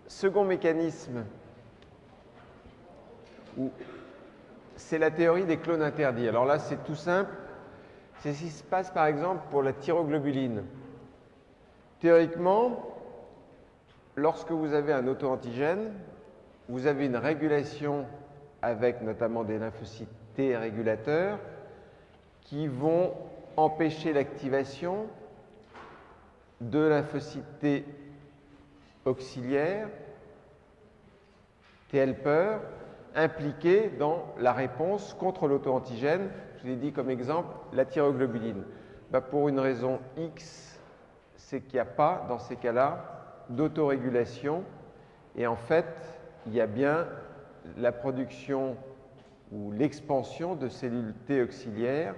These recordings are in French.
Second mécanisme, c'est la théorie des clones interdits. Alors là, c'est tout simple. C'est ce qui se passe par exemple pour la thyroglobuline. Théoriquement, lorsque vous avez un auto-antigène, vous avez une régulation avec notamment des lymphocytes T régulateurs qui vont empêcher l'activation de lymphocytes T auxiliaires, T helper, impliqués dans la réponse contre l'auto-antigène. Je vous ai dit comme exemple la thyroglobuline. Pour une raison X, c'est qu'il n'y a pas, dans ces cas-là, d'autorégulation. Et en fait, il y a bien la production ou l'expansion de cellules T auxiliaires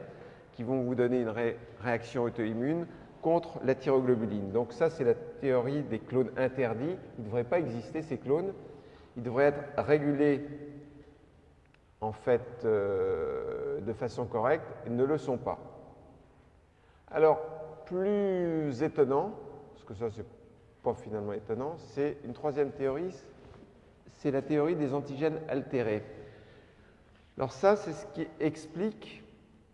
qui vont vous donner une réaction auto-immune contre la thyroglobuline. Donc ça, c'est la théorie des clones interdits. Il ne devrait pas exister, ces clones. Ils devraient être régulés en fait de façon correcte. Ils ne le sont pas. Alors, plus étonnant, parce que ça, c'est pas finalement étonnant, c'est une troisième théorie, c'est la théorie des antigènes altérés. Alors ça, c'est ce qui explique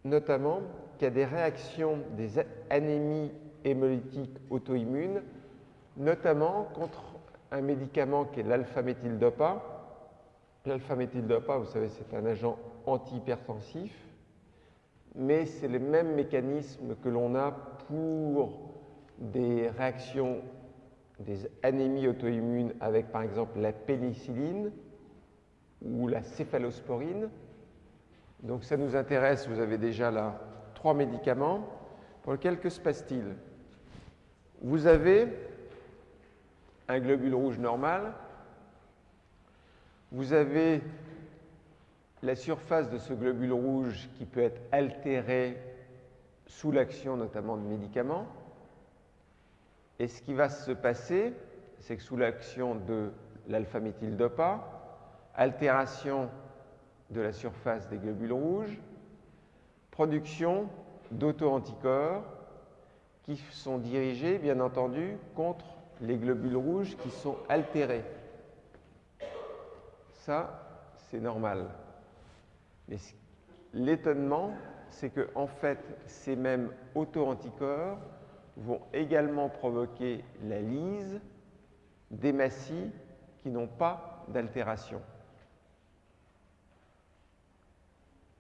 notamment qu'il y a des réactions des anémies hémolytiques auto-immunes, notamment contre un médicament qui est l'alpha-méthyldopa. L'alpha-méthyldopa, vous savez, c'est un agent antihypertensif, mais c'est le même mécanisme que l'on a pour des réactions, des anémies auto-immunes avec par exemple la pénicilline ou la céphalosporine. Donc ça nous intéresse, vous avez déjà là 3 médicaments pour lesquels que se passe-t-il? Vous avez un globule rouge normal, vous avez la surface de ce globule rouge qui peut être altérée sous l'action notamment de médicaments. Et ce qui va se passer, c'est que sous l'action de l'alpha-méthyldopa, altération de la surface des globules rouges, production d'auto-anticorps qui sont dirigés, bien entendu, contre les globules rouges qui sont altérés. Ça, c'est normal. Mais l'étonnement, c'est que en fait, ces mêmes auto-anticorps vont également provoquer la lyse d'hématies qui n'ont pas d'altération.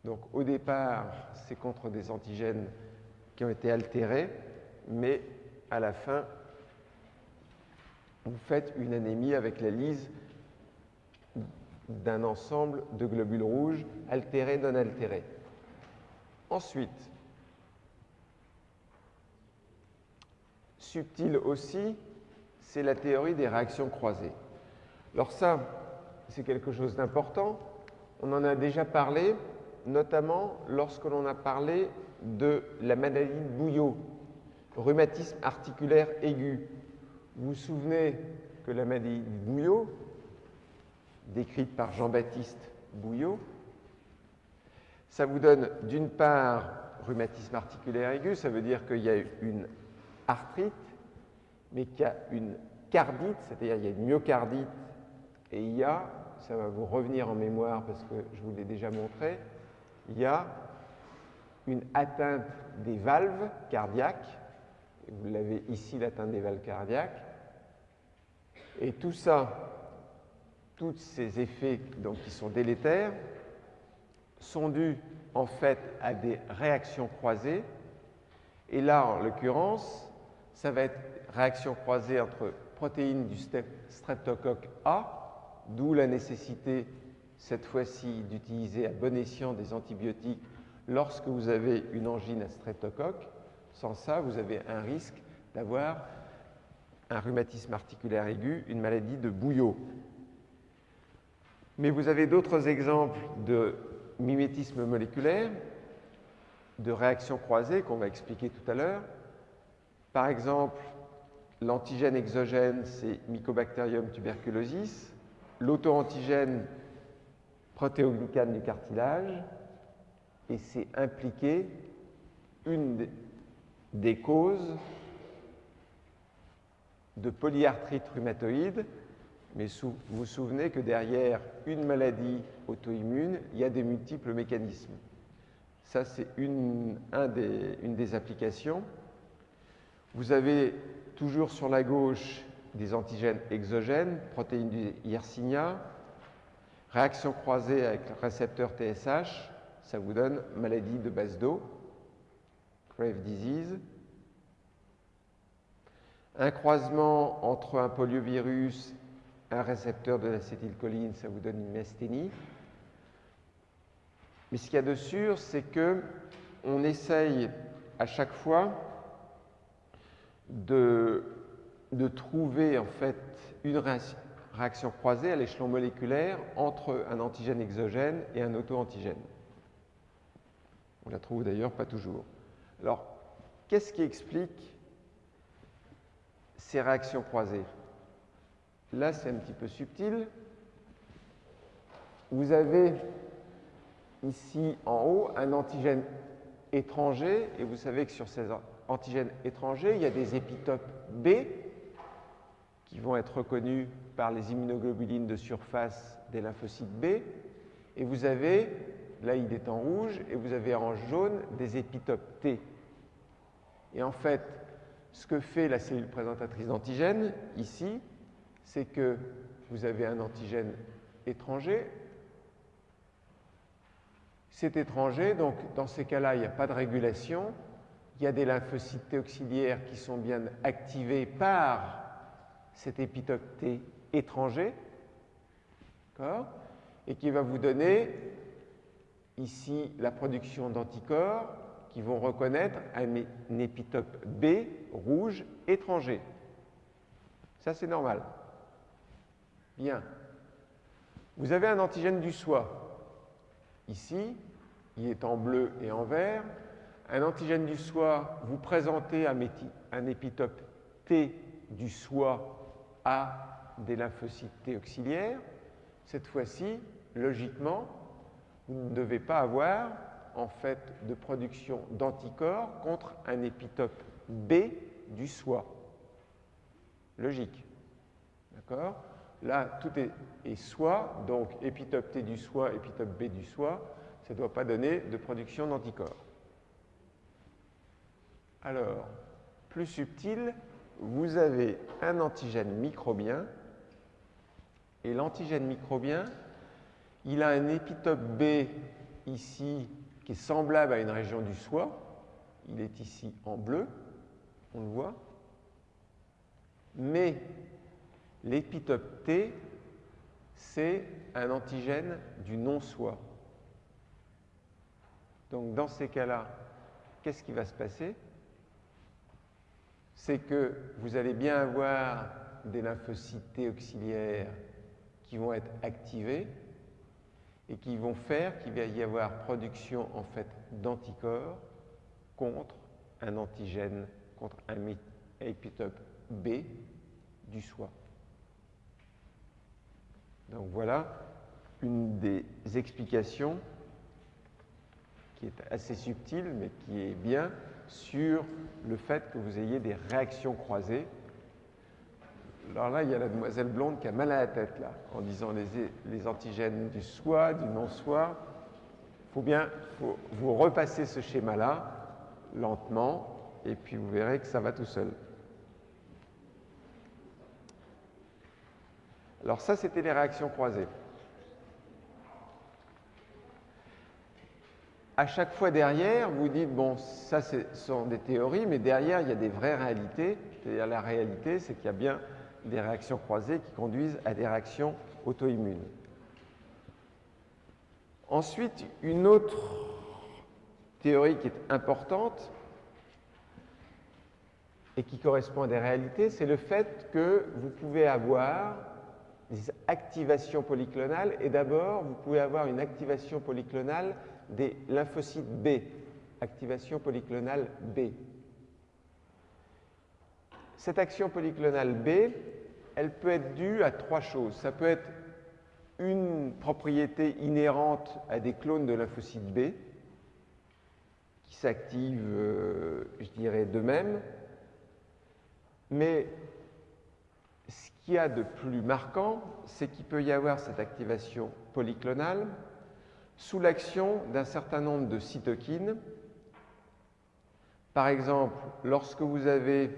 Donc au départ, c'est contre des antigènes qui ont été altérés, mais à la fin, vous faites une anémie avec la lyse d'un ensemble de globules rouges altérés, non altérés. Ensuite, subtil aussi, c'est la théorie des réactions croisées. Alors ça, c'est quelque chose d'important. On en a déjà parlé, notamment lorsque l'on a parlé de la maladie de Bouillot, rhumatisme articulaire aigu. Vous vous souvenez que la maladie de Bouillot, décrite par Jean-Baptiste Bouillot, ça vous donne d'une part rhumatisme articulaire aigu, ça veut dire qu'il y a une arthrite, mais qu'il y a une cardite, c'est-à-dire qu'il y a une myocardite, et il y a, ça va vous revenir en mémoire parce que je vous l'ai déjà montré, il y a une atteinte des valves cardiaques, vous l'avez ici l'atteinte des valves cardiaques, et tout ça, tous ces effets donc, qui sont délétères, sont dus en fait à des réactions croisées, et là en l'occurrence, ça va être réaction croisée entre protéines du streptocoque A, d'où la nécessité cette fois-ci d'utiliser à bon escient des antibiotiques lorsque vous avez une angine à streptocoque. Sans ça, vous avez un risque d'avoir un rhumatisme articulaire aigu, une maladie de Bouillot. Mais vous avez d'autres exemples de mimétisme moléculaire, de réactions croisées qu'on va expliquer tout à l'heure. Par exemple, l'antigène exogène, c'est Mycobacterium tuberculosis. L'auto-antigène, protéoglycane du cartilage. Et c'est impliqué une des causes de polyarthrite rhumatoïde, Mais vous vous souvenez que derrière une maladie auto-immune, il y a des multiples mécanismes. Ça, c'est une des applications. Vous avez toujours sur la gauche des antigènes exogènes, protéines du Yersinia, réaction croisée avec le récepteur TSH, ça vous donne maladie de base d'eau, Graves' disease. Un croisement entre un poliovirus et un récepteur de l'acétylcholine, ça vous donne une myasthénie. Mais ce qu'il y a de sûr, c'est qu'on essaye à chaque fois de trouver en fait une réaction croisée à l'échelon moléculaire entre un antigène exogène et un auto-antigène. On la trouve d'ailleurs pas toujours. Alors, qu'est-ce qui explique ces réactions croisées? Là, c'est un petit peu subtil. Vous avez ici en haut un antigène étranger, et vous savez que sur ces antigènes étrangers, il y a des épitopes B qui vont être reconnus par les immunoglobulines de surface des lymphocytes B, et vous avez, là il est en rouge, et vous avez en jaune des épitopes T. Et en fait, ce que fait la cellule présentatrice d'antigènes, ici, c'est que vous avez un antigène étranger. C'est étranger, donc dans ces cas-là, il n'y a pas de régulation. Il y a des lymphocytes T auxiliaires qui sont bien activés par cet épitope T étranger, et qui va vous donner ici la production d'anticorps qui vont reconnaître un épitope B rouge étranger. Ça, c'est normal. Bien. Vous avez un antigène du soi. Ici, il est en bleu et en vert. Un antigène du soi, vous présentez un épitope T du soi à des lymphocytes T auxiliaires. Cette fois-ci, logiquement, vous ne devez pas avoir en fait de production d'anticorps contre un épitope B du soi. Logique. D'accord? Là, tout est soi, donc épitope T du soi, épitope B du soi, ça ne doit pas donner de production d'anticorps. Alors, plus subtil, vous avez un antigène microbien, et l'antigène microbien, il a un épitope B ici qui est semblable à une région du soi, il est ici en bleu, on le voit, mais l'épitope T, c'est un antigène du non-soi. Donc dans ces cas-là, qu'est-ce qui va se passer? C'est que vous allez bien avoir des lymphocytes T auxiliaires qui vont être activés et qui vont faire qu'il va y avoir production en fait d'anticorps contre un antigène, contre un épitope B du soi. Donc voilà une des explications qui est assez subtile, mais qui est bien sur le fait que vous ayez des réactions croisées. Alors là, il y a la demoiselle blonde qui a mal à la tête, là, en disant les antigènes du soi, du non-soi. Faut vous repasser ce schéma-là, lentement, et puis vous verrez que ça va tout seul. Alors ça, c'était les réactions croisées. À chaque fois derrière, vous dites, bon, ça ce sont des théories, mais derrière, il y a des vraies réalités. C'est-à-dire la réalité, c'est qu'il y a bien des réactions croisées qui conduisent à des réactions auto-immunes. Ensuite, une autre théorie qui est importante et qui correspond à des réalités, c'est le fait que vous pouvez avoir des activations polyclonales, et d'abord, vous pouvez avoir une activation polyclonale des lymphocytes B, activation polyclonale B. Cette action polyclonale B, elle peut être due à trois choses. Ça peut être une propriété inhérente à des clones de lymphocytes B qui s'activent, je dirais, d'eux-mêmes. Mais ce qu'il y a de plus marquant, c'est qu'il peut y avoir cette activation polyclonale sous l'action d'un certain nombre de cytokines. Par exemple, lorsque vous avez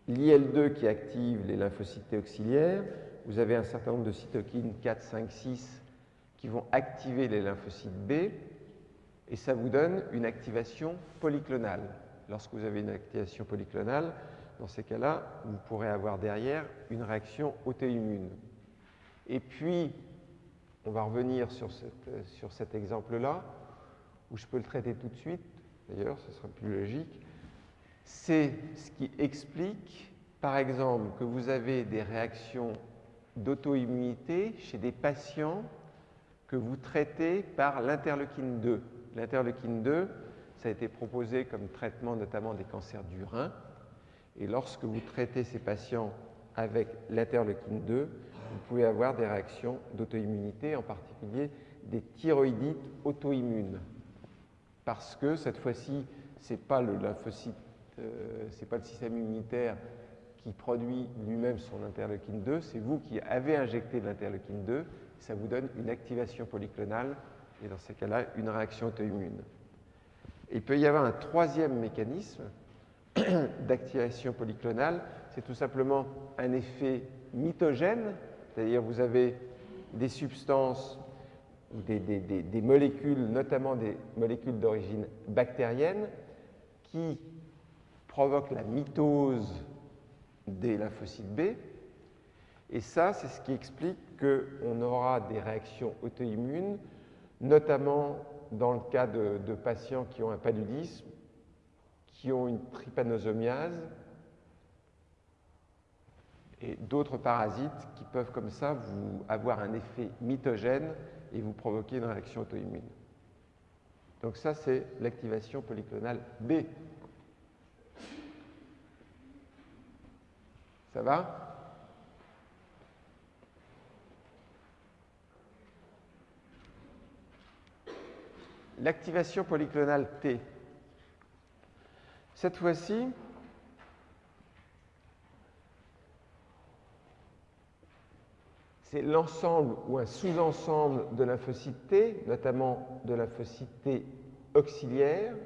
l'IL2 qui active les lymphocytes T auxiliaires, vous avez un certain nombre de cytokines 4, 5, 6 qui vont activer les lymphocytes B, et ça vous donne une activation polyclonale. Lorsque vous avez une activation polyclonale, dans ces cas-là, vous pourrez avoir derrière une réaction auto-immune. Et puis, on va revenir sur cet exemple-là, où je peux le traiter tout de suite, d'ailleurs, ce sera plus logique. C'est ce qui explique, par exemple, que vous avez des réactions d'auto-immunité chez des patients que vous traitez par l'interleukine 2. L'interleukine 2, ça a été proposé comme traitement notamment des cancers du rein. Et lorsque vous traitez ces patients avec l'interleukine 2, vous pouvez avoir des réactions d'auto-immunité, en particulier des thyroïdites auto-immunes. Parce que cette fois-ci, ce n'est pas le lymphocyte, c'est pas le système immunitaire qui produit lui-même son interleukine 2, c'est vous qui avez injecté de l'interleukine 2, ça vous donne une activation polyclonale et dans ces cas-là, une réaction auto-immune. Il peut y avoir un troisième mécanisme d'activation polyclonale, c'est tout simplement un effet mitogène, c'est-à-dire vous avez des substances ou des molécules, notamment des molécules d'origine bactérienne, qui provoquent la mitose des lymphocytes B. Et ça, c'est ce qui explique qu'on aura des réactions auto-immunes, notamment dans le cas de patients qui ont un paludisme, qui ont une trypanosomiase et d'autres parasites qui peuvent comme ça vous avoir un effet mitogène et vous provoquer une réaction auto-immune. Donc ça, c'est l'activation polyclonale B. Ça va ? L'activation polyclonale T. Cette fois-ci, c'est l'ensemble ou un sous-ensemble de lymphocytes T, notamment de lymphocytes T auxiliaires,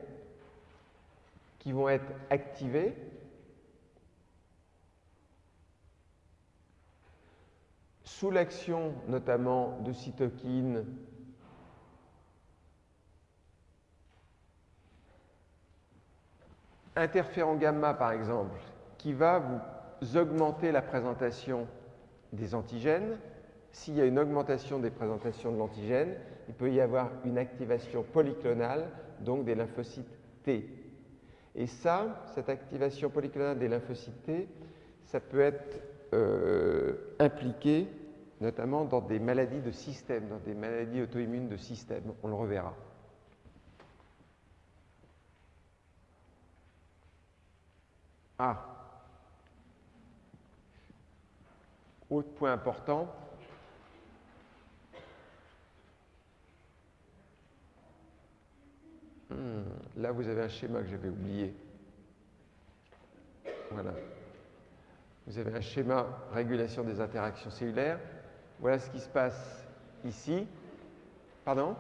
qui vont être activés sous l'action notamment de cytokines interféron gamma, par exemple, qui va vous augmenter la présentation des antigènes. S'il y a une augmentation des présentations de l'antigène, il peut y avoir une activation polyclonale, donc des lymphocytes T. Et ça, cette activation polyclonale des lymphocytes T, ça peut être impliqué notamment dans des maladies de système, dans des maladies auto-immunes de système. On le reverra. Ah, autre point important, là vous avez un schéma que j'avais oublié. Voilà. Vous avez un schéma régulation des interactions cellulaires. Voilà ce qui se passe ici. Pardon?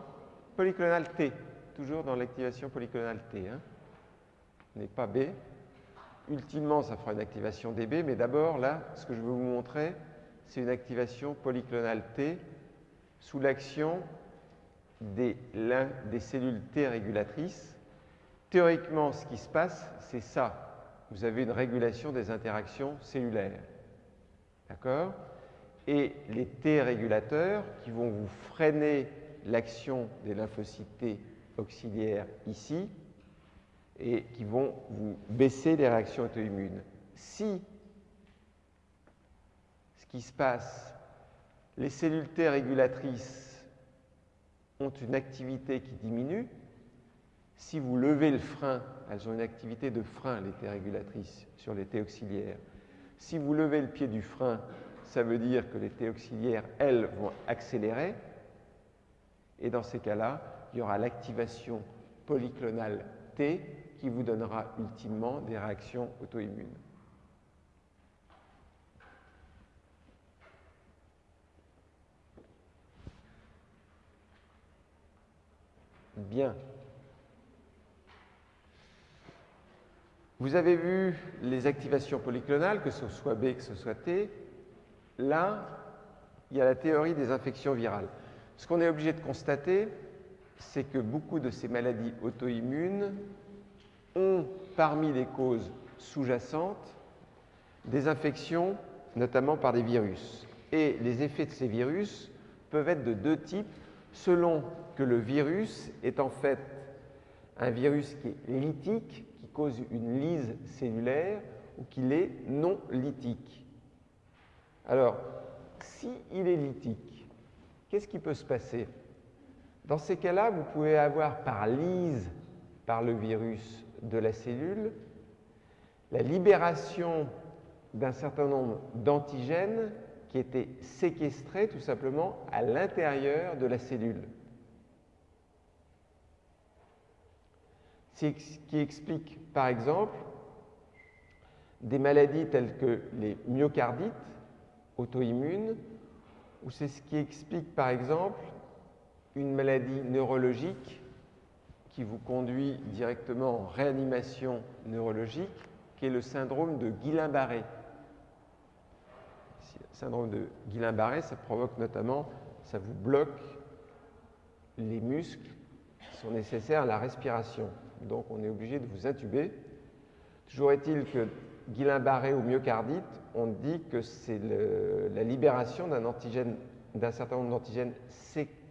Polyclonal T, toujours dans l'activation polyclonale T. Hein. N'est pas B. Ultimement, ça fera une activation DB, mais d'abord, là, ce que je veux vous montrer, c'est une activation polyclonale T sous l'action des cellules T régulatrices. Théoriquement, ce qui se passe, c'est ça. Vous avez une régulation des interactions cellulaires. D'accord? Et les T régulateurs qui vont vous freiner l'action des lymphocytes T auxiliaires ici, et qui vont vous baisser les réactions auto-immunes. Si ce qui se passe, les cellules T régulatrices ont une activité qui diminue, si vous levez le frein, elles ont une activité de frein, les T régulatrices, sur les T auxiliaires. Si vous levez le pied du frein, ça veut dire que les T auxiliaires, elles, vont accélérer. Et dans ces cas-là, il y aura l'activation polyclonale T qui vous donnera ultimement des réactions auto-immunes. Bien. Vous avez vu les activations polyclonales, que ce soit B, que ce soit T. Là, il y a la théorie des infections virales. Ce qu'on est obligé de constater, c'est que beaucoup de ces maladies auto-immunes ont, parmi les causes sous-jacentes, des infections, notamment par des virus. Et les effets de ces virus peuvent être de deux types, selon que le virus est en fait un virus qui est lytique, qui cause une lyse cellulaire, ou qu'il est non lytique. Alors, s'il est lytique, qu'est-ce qui peut se passer? Dans ces cas-là, vous pouvez avoir par lyse, par le virus de la cellule, la libération d'un certain nombre d'antigènes qui étaient séquestrés tout simplement à l'intérieur de la cellule. Ce qui explique par exemple des maladies telles que les myocardites auto-immunes, ou c'est ce qui explique par exemple une maladie neurologique qui vous conduit directement en réanimation neurologique, qui est le syndrome de Guillain-Barré. Le syndrome de Guillain-Barré, ça provoque notamment, ça vous bloque les muscles qui sont nécessaires à la respiration. Donc on est obligé de vous intuber. Toujours est-il que Guillain-Barré ou myocardite, on dit que c'est la libération d'un certain nombre d'antigènes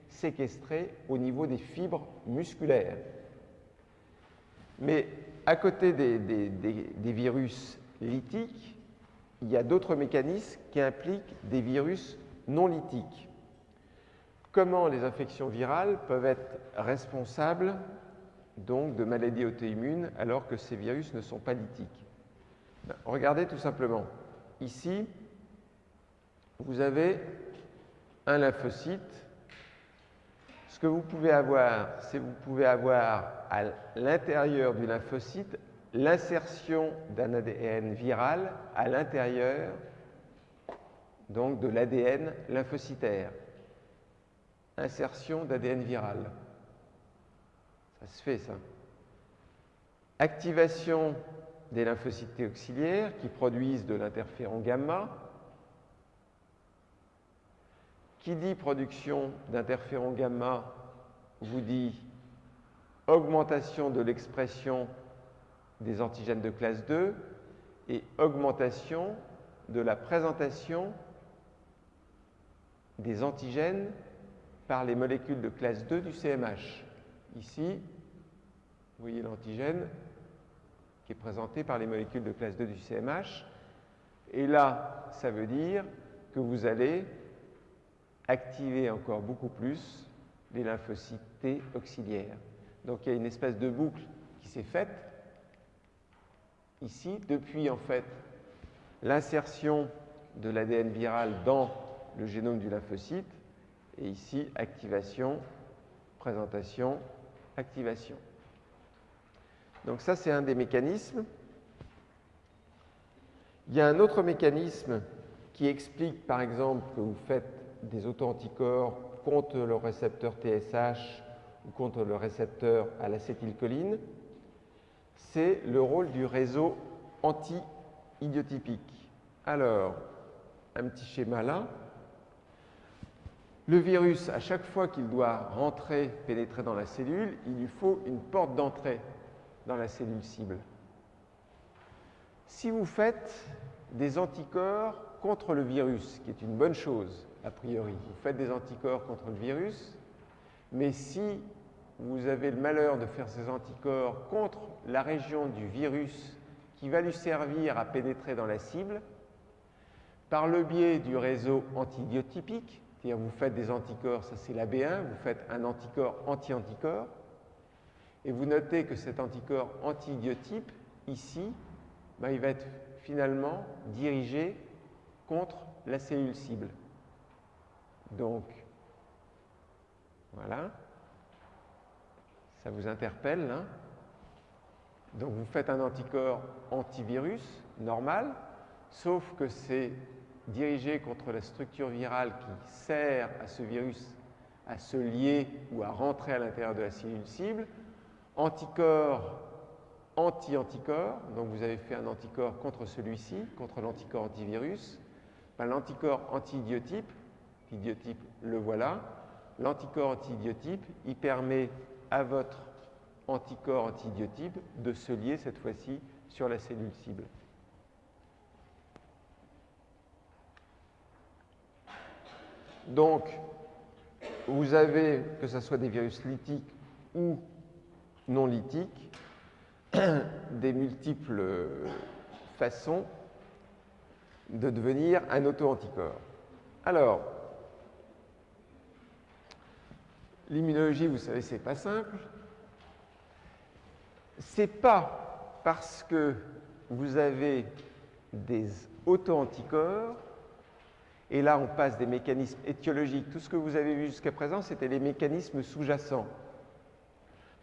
séquestrés au niveau des fibres musculaires. Mais à côté des virus lytiques, il y a d'autres mécanismes qui impliquent des virus non lytiques. Comment les infections virales peuvent être responsables donc de maladies auto-immunes alors que ces virus ne sont pas lytiques? Regardez tout simplement. Ici, vous avez un lymphocyte. Ce que vous pouvez avoir, c'est vous pouvez avoir à l'intérieur du lymphocyte l'insertion d'un ADN viral à l'intérieur donc de l'ADN lymphocytaire. Insertion d'ADN viral. Ça se fait, ça. Activation des lymphocytes T auxiliaires qui produisent de l'interféron gamma. Qui dit production d'interféron gamma vous dit augmentation de l'expression des antigènes de classe 2 et augmentation de la présentation des antigènes par les molécules de classe 2 du CMH. Ici, vous voyez l'antigène qui est présenté par les molécules de classe 2 du CMH. Et là, ça veut dire que vous allez activer encore beaucoup plus les lymphocytes T auxiliaires. Donc il y a une espèce de boucle qui s'est faite ici, depuis en fait l'insertion de l'ADN viral dans le génome du lymphocyte, et ici activation, présentation, activation. Donc ça, c'est un des mécanismes. Il y a un autre mécanisme qui explique, par exemple, que vous faites des auto-anticorps contre le récepteur TSH ou contre le récepteur à l'acétylcholine, c'est le rôle du réseau anti-idiotypique. Alors, un petit schéma là. Le virus, à chaque fois qu'il doit rentrer, pénétrer dans la cellule, il lui faut une porte d'entrée dans la cellule cible. Si vous faites des anticorps contre le virus, qui est une bonne chose, a priori, vous faites des anticorps contre le virus, mais si vous avez le malheur de faire ces anticorps contre la région du virus qui va lui servir à pénétrer dans la cible, par le biais du réseau antidiotypique, c'est-à-dire vous faites des anticorps, ça c'est la B1, vous faites un anticorps anti-anticorps, et vous notez que cet anticorps anti-idiotype, ici, il va être finalement dirigé contre la cellule cible. Donc, voilà, ça vous interpelle, hein? Donc vous faites un anticorps antivirus normal, sauf que c'est dirigé contre la structure virale qui sert à ce virus à se lier ou à rentrer à l'intérieur de la cellule cible. Anticorps, anti-anticorps, donc vous avez fait un anticorps contre celui-ci, contre l'anticorps antivirus. Ben, l'anticorps anti-idiotype, l'idiotype le voilà, l'anticorps anti-idiotype, il permet à votre anticorps anti-idiotype de se lier cette fois-ci sur la cellule cible. Donc, vous avez, que ce soit des virus lytiques ou non lithiques, des multiples façons de devenir un auto-anticorps. Alors, l'immunologie, vous savez, c'est pas simple. C'est pas parce que vous avez des auto-anticorps, et là on passe des mécanismes étiologiques. Tout ce que vous avez vu jusqu'à présent, c'était les mécanismes sous-jacents.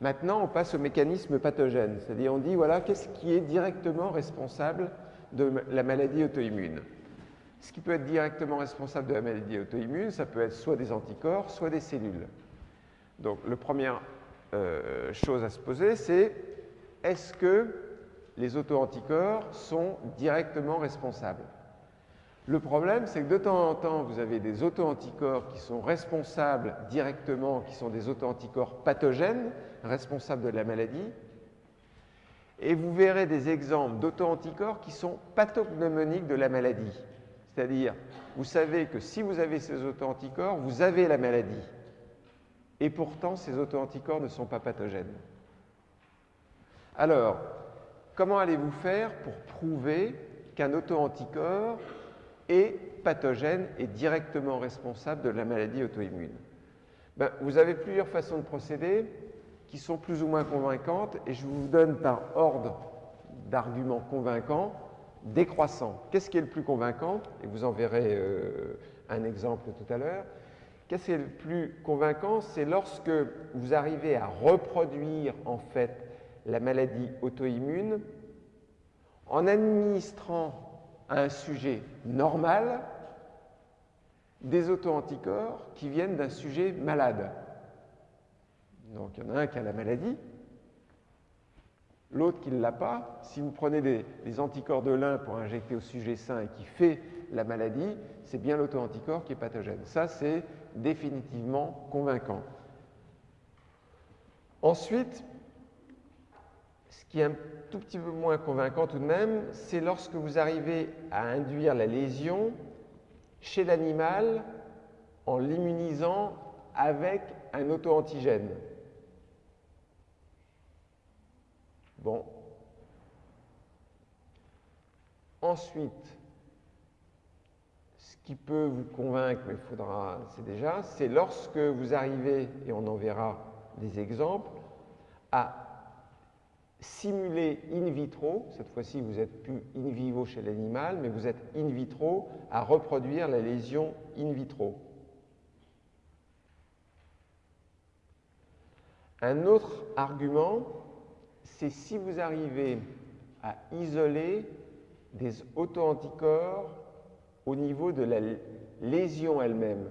Maintenant, on passe aux mécanismes pathogènes, c'est-à-dire on dit, voilà, qu'est-ce qui est directement responsable de la maladie auto-immune. Ce qui peut être directement responsable de la maladie auto-immune, ça peut être soit des anticorps, soit des cellules. Donc, la première chose à se poser, c'est est-ce que les auto-anticorps sont directement responsables? Le problème, c'est que de temps en temps, vous avez des auto-anticorps qui sont responsables directement, qui sont des auto-anticorps pathogènes, responsables de la maladie. Et vous verrez des exemples d'auto-anticorps qui sont pathognomoniques de la maladie. C'est-à-dire, vous savez que si vous avez ces auto-anticorps, vous avez la maladie. Et pourtant, ces auto-anticorps ne sont pas pathogènes. Alors, comment allez-vous faire pour prouver qu'un auto-anticorps est pathogène et directement responsable de la maladie auto-immune? Ben, vous avez plusieurs façons de procéder qui sont plus ou moins convaincantes et je vous donne par ordre d'arguments convaincants décroissant. Qu'est-ce qui est le plus convaincant? Et vous en verrez un exemple tout à l'heure. Qu'est-ce qui est le plus convaincant? C'est lorsque vous arrivez à reproduire en fait la maladie auto-immune en administrant à un sujet normal des auto-anticorps qui viennent d'un sujet malade. Donc il y en a un qui a la maladie, l'autre qui ne l'a pas. Si vous prenez des anticorps de l'un pour injecter au sujet sain et qui fait la maladie, c'est bien l'auto-anticorps qui est pathogène. Ça, c'est définitivement convaincant. Ensuite, ce qui est un tout petit peu moins convaincant tout de même, c'est lorsque vous arrivez à induire la lésion chez l'animal en l'immunisant avec un auto-antigène. Bon. Ensuite, ce qui peut vous convaincre, mais il faudra, c'est lorsque vous arrivez, et on en verra des exemples, à simuler in vitro, cette fois-ci vous n'êtes plus in vivo chez l'animal, mais vous êtes in vitro à reproduire la lésion in vitro. Un autre argument, c'est si vous arrivez à isoler des auto-anticorps au niveau de la lésion elle-même,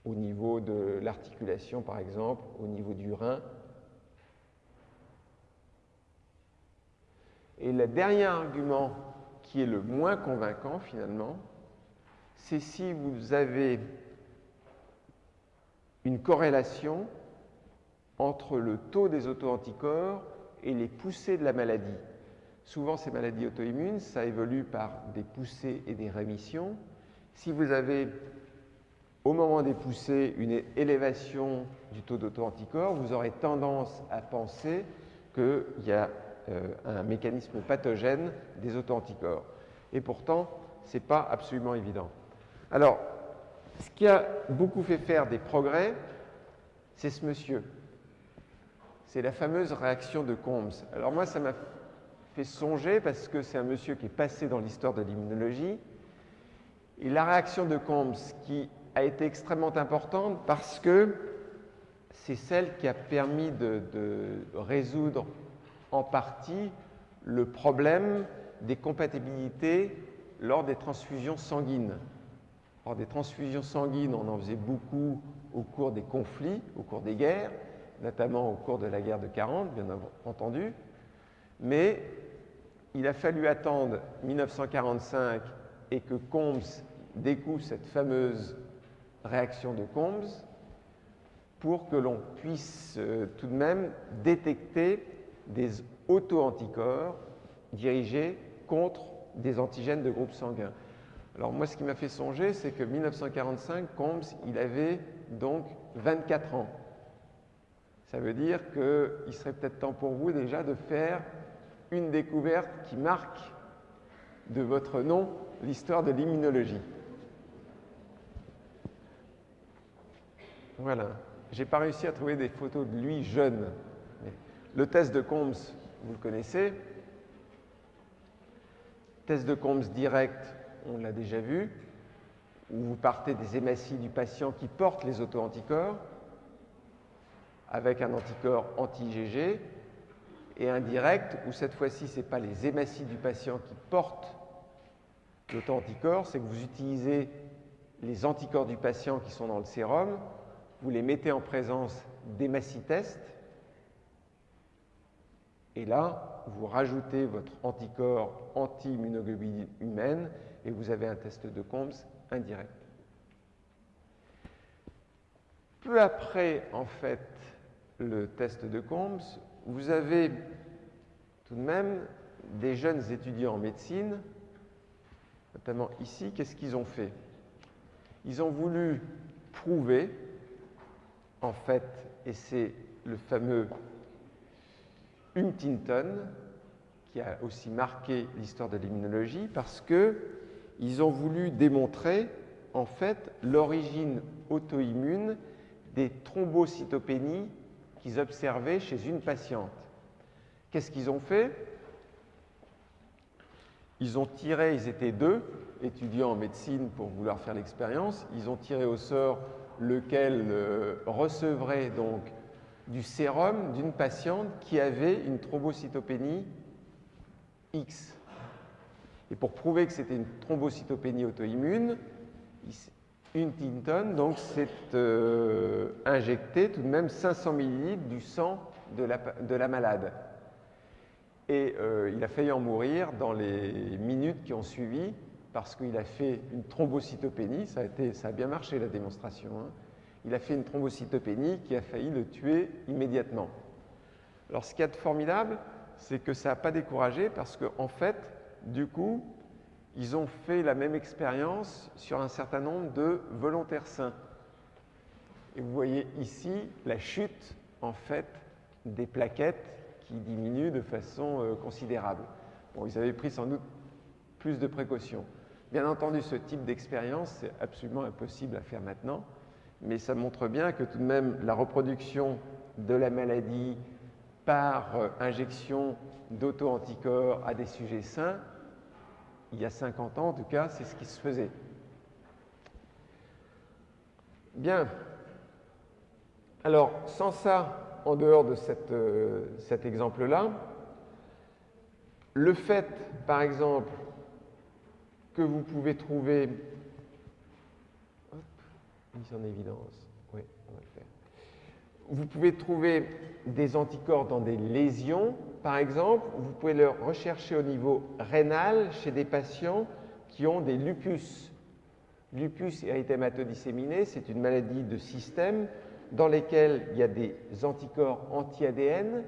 au niveau de l'articulation par exemple, au niveau du rein. Et le dernier argument qui est le moins convaincant finalement, c'est si vous avez une corrélation entre le taux des auto-anticorps et les poussées de la maladie. Souvent, ces maladies auto-immunes, ça évolue par des poussées et des rémissions. Si vous avez, au moment des poussées, une élévation du taux d'auto-anticorps, vous aurez tendance à penser qu'il y a un mécanisme pathogène des auto-anticorps. Et pourtant, ce n'est pas absolument évident. Alors, ce qui a beaucoup fait faire des progrès, c'est ce monsieur. C'est la fameuse réaction de Combs. Alors moi, ça m'a fait songer parce que c'est un monsieur qui est passé dans l'histoire de l'immunologie. Et la réaction de Combs qui a été extrêmement importante parce que c'est celle qui a permis de résoudre en partie le problème des compatibilités lors des transfusions sanguines. Alors, des transfusions sanguines, on en faisait beaucoup au cours des conflits, au cours des guerres, notamment au cours de la guerre de 40, bien entendu. Mais il a fallu attendre 1945 et que Combs découvre cette fameuse réaction de Combs pour que l'on puisse tout de même détecter des auto-anticorps dirigés contre des antigènes de groupe sanguin. Alors moi, ce qui m'a fait songer, c'est que 1945, Combs, il avait donc 24 ans. Ça veut dire qu'il serait peut-être temps pour vous déjà de faire une découverte qui marque de votre nom l'histoire de l'immunologie. Voilà. Je n'ai pas réussi à trouver des photos de lui jeune. Le test de Combs, vous le connaissez. Test de Combs direct, on l'a déjà vu, où vous partez des hématies du patient qui portent les auto-anticorps avec un anticorps anti-IgG, et un direct où cette fois-ci, ce n'est pas les hématies du patient qui portent l'auto-anticorps, c'est que vous utilisez les anticorps du patient qui sont dans le sérum, vous les mettez en présence d'hémacitests, et là, vous rajoutez votre anticorps anti-immunoglobuline humaine et vous avez un test de Combs indirect. Peu après, en fait, le test de Combs, vous avez tout de même des jeunes étudiants en médecine, notamment ici, qu'est-ce qu'ils ont fait? Ils ont voulu prouver, en fait, et c'est le fameux Huntington, qui a aussi marqué l'histoire de l'immunologie, parce qu'ils ont voulu démontrer, en fait, l'origine auto-immune des thrombocytopénies qu'ils observaient chez une patiente. Qu'est-ce qu'ils ont fait? Ils ont tiré, ils étaient deux étudiants en médecine pour vouloir faire l'expérience, ils ont tiré au sort lequel recevrait donc du sérum d'une patiente qui avait une thrombocytopénie X. Et pour prouver que c'était une thrombocytopénie auto-immune, Huntington donc s'est injecté tout de même 500 ml du sang de la malade. Et il a failli en mourir dans les minutes qui ont suivi parce qu'il a fait une thrombocytopénie. Ça a bien marché la démonstration. Hein. Il a fait une thrombocytopénie qui a failli le tuer immédiatement. Alors, ce qu'il y a de formidable, c'est que ça n'a pas découragé parce qu'en fait, du coup, ils ont fait la même expérience sur un certain nombre de volontaires sains. Et vous voyez ici la chute, en fait, des plaquettes qui diminuent de façon considérable. Bon, ils avaient pris sans doute plus de précautions. Bien entendu, ce type d'expérience, c'est absolument impossible à faire maintenant, mais ça montre bien que tout de même, la reproduction de la maladie par injection d'auto-anticorps à des sujets sains, il y a 50 ans en tout cas, c'est ce qui se faisait. Bien. Alors, sans ça, en dehors de cet exemple-là, le fait, par exemple, que vous pouvez trouver... Hop, mise en évidence. Oui, on va le faire. Vous pouvez trouver des anticorps dans des lésions. Par exemple, vous pouvez le rechercher au niveau rénal chez des patients qui ont des lupus. Lupus érythématodisséminé, c'est une maladie de système dans lesquelles il y a des anticorps anti-ADN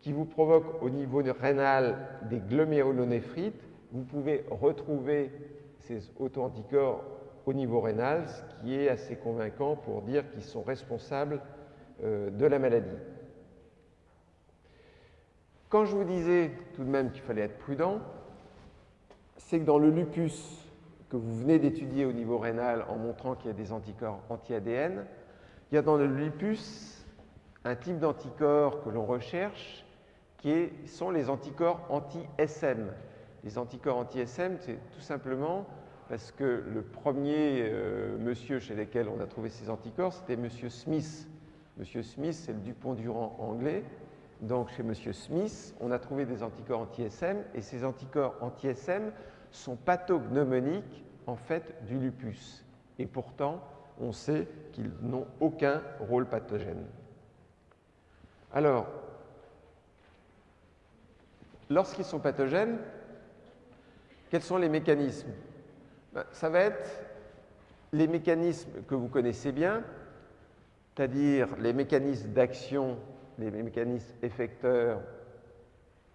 qui vous provoquent au niveau rénal des glomérulonéphrites. Vous pouvez retrouver ces auto-anticorps au niveau rénal, ce qui est assez convaincant pour dire qu'ils sont responsables de la maladie. Quand je vous disais tout de même qu'il fallait être prudent, c'est que dans le lupus que vous venez d'étudier au niveau rénal en montrant qu'il y a des anticorps anti-ADN, il y a dans le lupus un type d'anticorps que l'on recherche qui sont les anticorps anti-SM. Les anticorps anti-SM, c'est tout simplement parce que le premier monsieur chez lequel on a trouvé ces anticorps, c'était monsieur Smith. Monsieur Smith, c'est le Dupont-Durand anglais. Donc, chez monsieur Smith, on a trouvé des anticorps anti-SM et ces anticorps anti-SM sont pathognomoniques en fait du lupus. Et pourtant, on sait qu'ils n'ont aucun rôle pathogène. Alors, lorsqu'ils sont pathogènes, quels sont les mécanismes? Ça va être les mécanismes que vous connaissez bien, c'est-à-dire les mécanismes d'action, les mécanismes effecteurs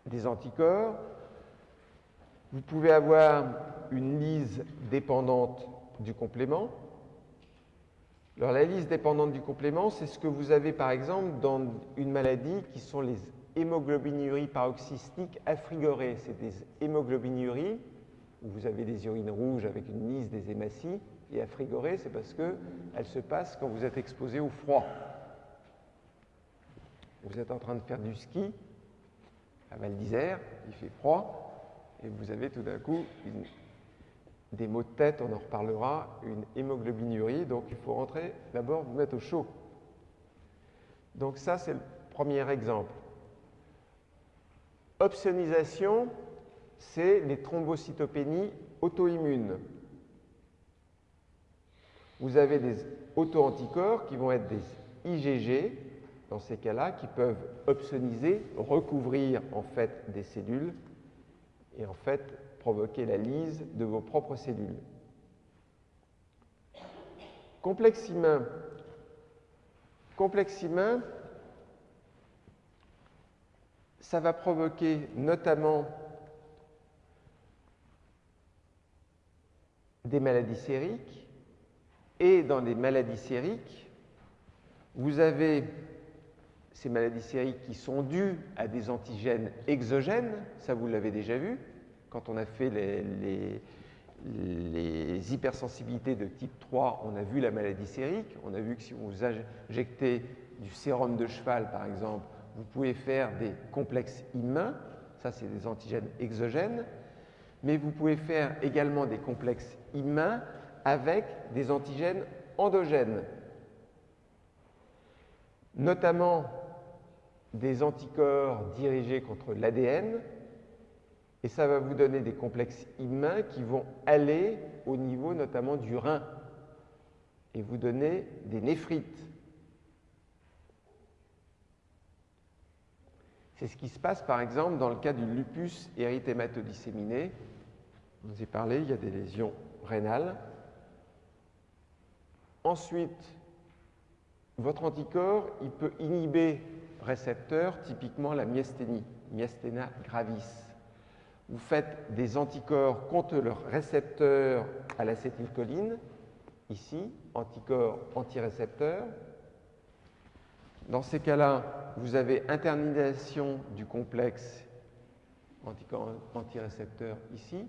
des anticorps. Vous pouvez avoir une lyse dépendante du complément. Alors, la lyse dépendante du complément, c'est ce que vous avez par exemple dans une maladie qui sont les hémoglobinuries paroxystiques affrigorées. C'est des hémoglobinuries où vous avez des urines rouges avec une lyse des hématies. Et affrigorées, c'est parce qu'elles se passent quand vous êtes exposé au froid. Vous êtes en train de faire du ski à Val d'Isère, il fait froid, et vous avez tout d'un coup des maux de tête, on en reparlera, une hémoglobinurie, donc il faut rentrer d'abord vous mettre au chaud. Donc ça, c'est le premier exemple. Opsonnisation, c'est les thrombocytopénies auto-immunes. Vous avez des auto-anticorps qui vont être des IgG, dans ces cas-là, qui peuvent opsoniser, recouvrir en fait des cellules et en fait provoquer la lyse de vos propres cellules. Complexe humain. Complexe humain, ça va provoquer notamment des maladies sériques. Et dans les maladies sériques, vous avez ces maladies sériques qui sont dues à des antigènes exogènes, ça vous l'avez déjà vu, quand on a fait les hypersensibilités de type 3, on a vu la maladie sérique, on a vu que si vous injectez du sérum de cheval par exemple, vous pouvez faire des complexes humains, ça c'est des antigènes exogènes, mais vous pouvez faire également des complexes humains avec des antigènes endogènes, notamment des anticorps dirigés contre l'ADN, et ça va vous donner des complexes humains qui vont aller au niveau notamment du rein et vous donner des néphrites. C'est ce qui se passe par exemple dans le cas du lupus érythématodisséminé. Je vous ai parlé, il y a des lésions rénales. Ensuite, votre anticorps, il peut inhiber récepteurs, typiquement la myasthénie, Myasthenia gravis. Vous faites des anticorps contre le récepteur à l'acétylcholine, ici, anticorps antirécepteurs. Dans ces cas-là, vous avez internalisation du complexe anticorps antirécepteur ici,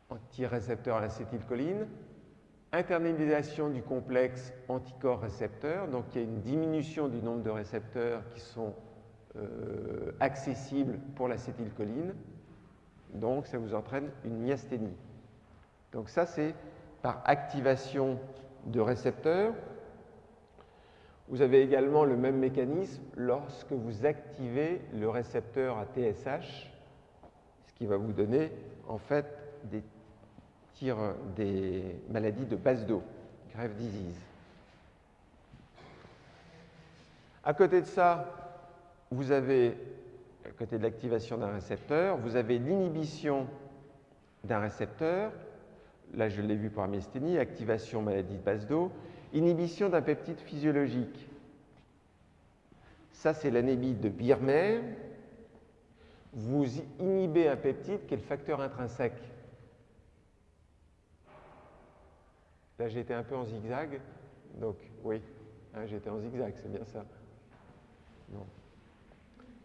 antirécepteur à l'acétylcholine, internalisation du complexe anticorps récepteur, donc il y a une diminution du nombre de récepteurs qui sont accessibles pour l'acétylcholine, donc ça vous entraîne une myasthénie. Donc ça c'est par activation de récepteurs. Vous avez également le même mécanisme lorsque vous activez le récepteur à TSH, ce qui va vous donner en fait des maladies de base d'eau, Graves' disease. À côté de ça, vous avez, à côté de l'activation d'un récepteur, vous avez l'inhibition d'un récepteur. Là, je l'ai vu pour la myasthénie, activation maladie de base d'eau. Inhibition d'un peptide physiologique. Ça, c'est l'anémie de Birmer. Vous inhibez un peptide qui est le facteur intrinsèque. Là, j'ai été un peu en zigzag. Donc, oui, hein, j'étais en zigzag, c'est bien ça.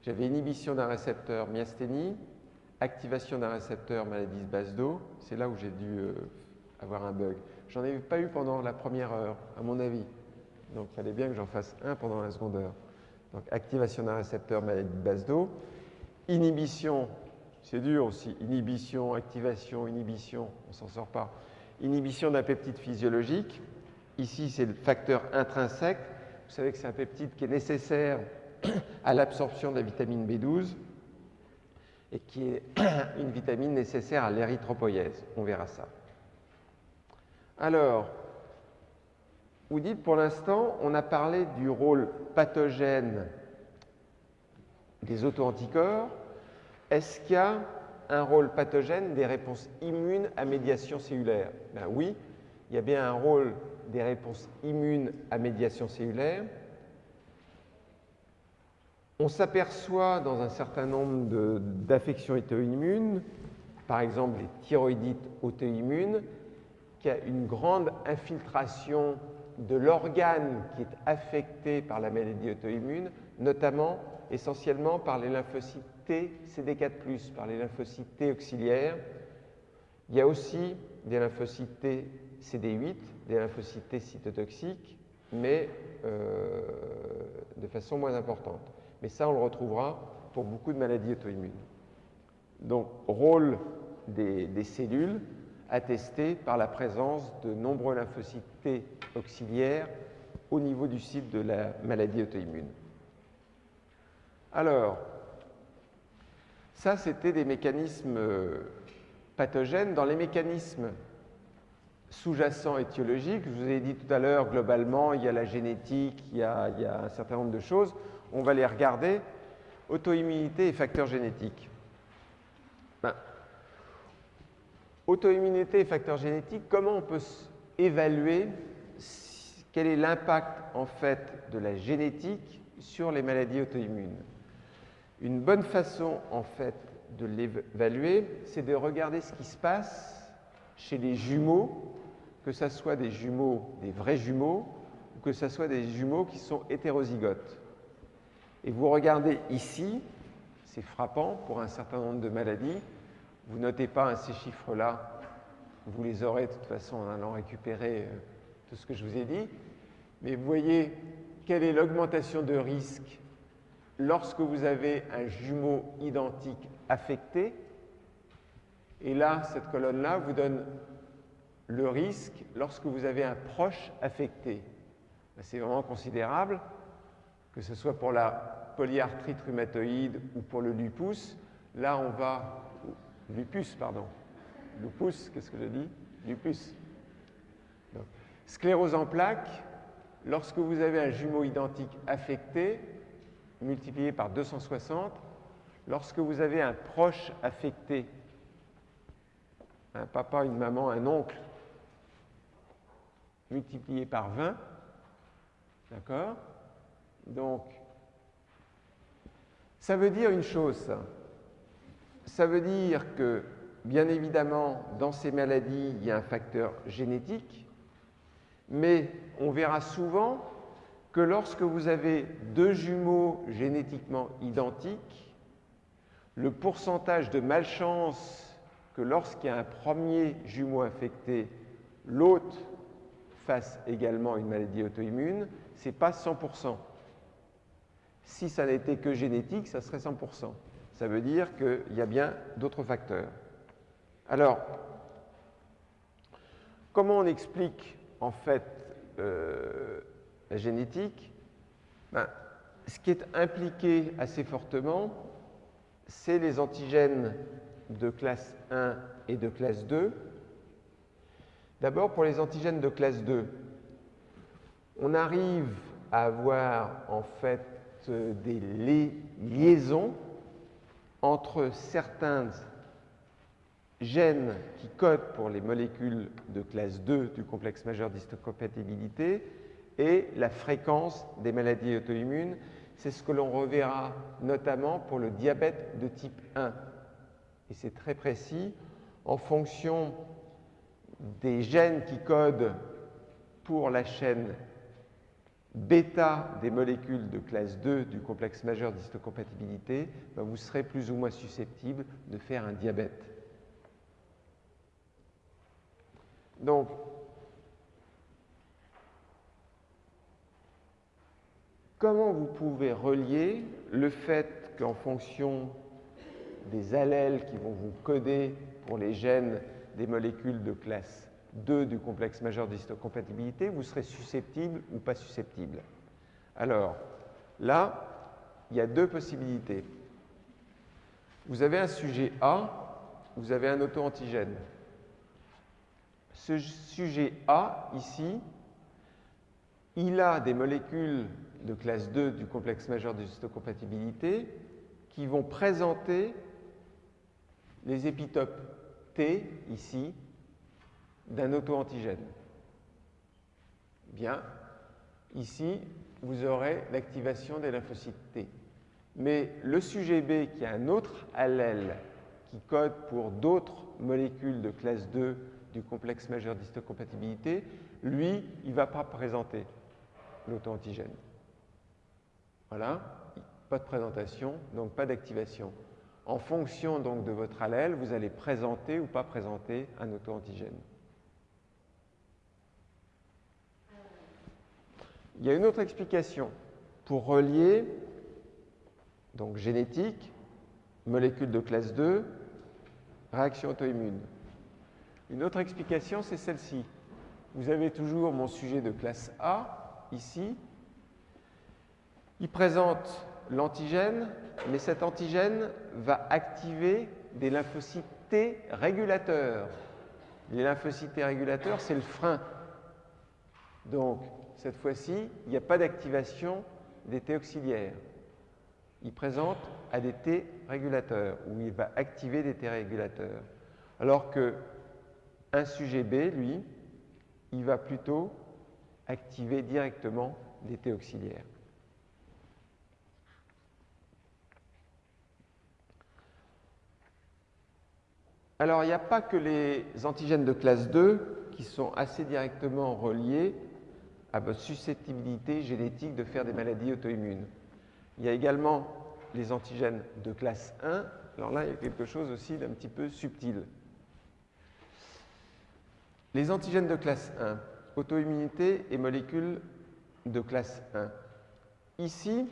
J'avais inhibition d'un récepteur myasthénie, activation d'un récepteur maladie de base d'eau. C'est là où j'ai dû avoir un bug. J'en ai pas eu pendant la première heure, à mon avis. Donc, il fallait bien que j'en fasse un pendant la seconde heure. Donc, activation d'un récepteur maladie de base d'eau. Inhibition, c'est dur aussi. Inhibition, activation, inhibition, on ne s'en sort pas. Inhibition d'un peptide physiologique. Ici, c'est le facteur intrinsèque. Vous savez que c'est un peptide qui est nécessaire à l'absorption de la vitamine B12. et qui est une vitamine nécessaire à l'érythropoïèse. On verra ça. Alors, vous dites pour l'instant, on a parlé du rôle pathogène des auto-anticorps. Est-ce qu'il y a un rôle pathogène des réponses immunes à médiation cellulaire? Ben oui, il y a bien un rôle des réponses immunes à médiation cellulaire. On s'aperçoit dans un certain nombre d'affections auto-immunes, par exemple les thyroïdites auto-immunes, qu'il y a une grande infiltration de l'organe qui est affecté par la maladie auto-immune, notamment essentiellement par les lymphocytes T CD4+, par les lymphocytes T auxiliaires. Il y a aussi des lymphocytes T CD8, des lymphocytes T cytotoxiques, mais de façon moins importante. Mais ça, on le retrouvera pour beaucoup de maladies auto-immunes. Donc, rôle des cellules attesté par la présence de nombreux lymphocytes T auxiliaires au niveau du site de la maladie auto-immune. Alors, ça, c'était des mécanismes pathogènes. Dans les mécanismes sous-jacents étiologiques, je vous ai dit tout à l'heure, globalement, il y a la génétique, il y a un certain nombre de choses. On va les regarder. Auto-immunité et facteurs génétiques. Auto-immunité et facteurs génétiques, comment on peut évaluer quel est l'impact en fait de la génétique sur les maladies auto-immunes? Une bonne façon en fait de l'évaluer, c'est de regarder ce qui se passe chez les jumeaux, que ce soit des jumeaux, des vrais jumeaux, ou que ce soit des jumeaux qui sont hétérozygotes. Et vous regardez ici, c'est frappant pour un certain nombre de maladies. Vous ne notez pas ces chiffres-là, vous les aurez de toute façon en allant récupérer tout ce que je vous ai dit. Mais vous voyez quelle est l'augmentation de risque lorsque vous avez un jumeau identique affecté. Et là, cette colonne-là vous donne le risque lorsque vous avez un proche affecté. C'est vraiment considérable, que ce soit pour la polyarthrite rhumatoïde ou pour le lupus. Là, on va... Lupus, pardon. Lupus, qu'est-ce que je dis? Lupus. Donc, sclérose en plaques, lorsque vous avez un jumeau identique affecté, multiplié par 260, lorsque vous avez un proche affecté, un papa, une maman, un oncle, multiplié par 20, d'accord? Donc, ça veut dire une chose, ça. Ça veut dire que, bien évidemment, dans ces maladies, il y a un facteur génétique, mais on verra souvent que lorsque vous avez deux jumeaux génétiquement identiques, le pourcentage de malchance que lorsqu'il y a un premier jumeau infecté, l'autre fasse également une maladie auto-immune, ce n'est pas 100%. Si ça n'était que génétique, ça serait 100%. Ça veut dire qu'il y a bien d'autres facteurs. Alors, comment on explique en fait la génétique? Ce qui est impliqué assez fortement, c'est les antigènes de classe 1 et de classe 2. D'abord, pour les antigènes de classe 2, on arrive à avoir en fait des liaisons entre certains gènes qui codent pour les molécules de classe 2 du complexe majeur d'histocompatibilité et la fréquence des maladies auto-immunes. C'est ce que l'on reverra notamment pour le diabète de type 1. Et c'est très précis, en fonction des gènes qui codent pour la chaîne bêta des molécules de classe 2 du complexe majeur d'histocompatibilité, vous serez plus ou moins susceptible de faire un diabète. Donc, comment vous pouvez relier le fait qu'en fonction des allèles qui vont vous coder pour les gènes des molécules de classe 2 du complexe majeur d'histocompatibilité, vous serez susceptible ou pas susceptible? Alors, là, il y a deux possibilités. vous avez un sujet A, vous avez un auto-antigène. Ce sujet A, ici, il a des molécules de classe 2 du complexe majeur d'histocompatibilité qui vont présenter les épitopes T, ici, d'un auto-antigène. Bien, ici, vous aurez l'activation des lymphocytes T. Mais le sujet B, qui a un autre allèle qui code pour d'autres molécules de classe 2 du complexe majeur d'histocompatibilité, lui, il ne va pas présenter l'auto-antigène. Voilà, pas de présentation, donc pas d'activation. En fonction donc de votre allèle, vous allez présenter ou pas présenter un auto-antigène. Il y a une autre explication pour relier donc génétique, molécule de classe 2, réaction auto-immune. Une autre explication, c'est celle-ci. Vous avez toujours mon sujet de classe A, ici. Il présente l'antigène, mais cet antigène va activer des lymphocytes T régulateurs. Les lymphocytes T régulateurs, c'est le frein. Donc, cette fois-ci, il n'y a pas d'activation des T auxiliaires. Il présente à des T régulateurs, où il va activer des T régulateurs. Alors qu'un sujet B, lui, il va plutôt activer directement des T auxiliaires. Alors, il n'y a pas que les antigènes de classe 2 qui sont assez directement reliés à votre susceptibilité génétique de faire des maladies auto-immunes. Il y a également les antigènes de classe 1. Alors là, il y a quelque chose aussi d'un petit peu subtil. Les antigènes de classe 1, auto-immunité et molécules de classe 1. Ici,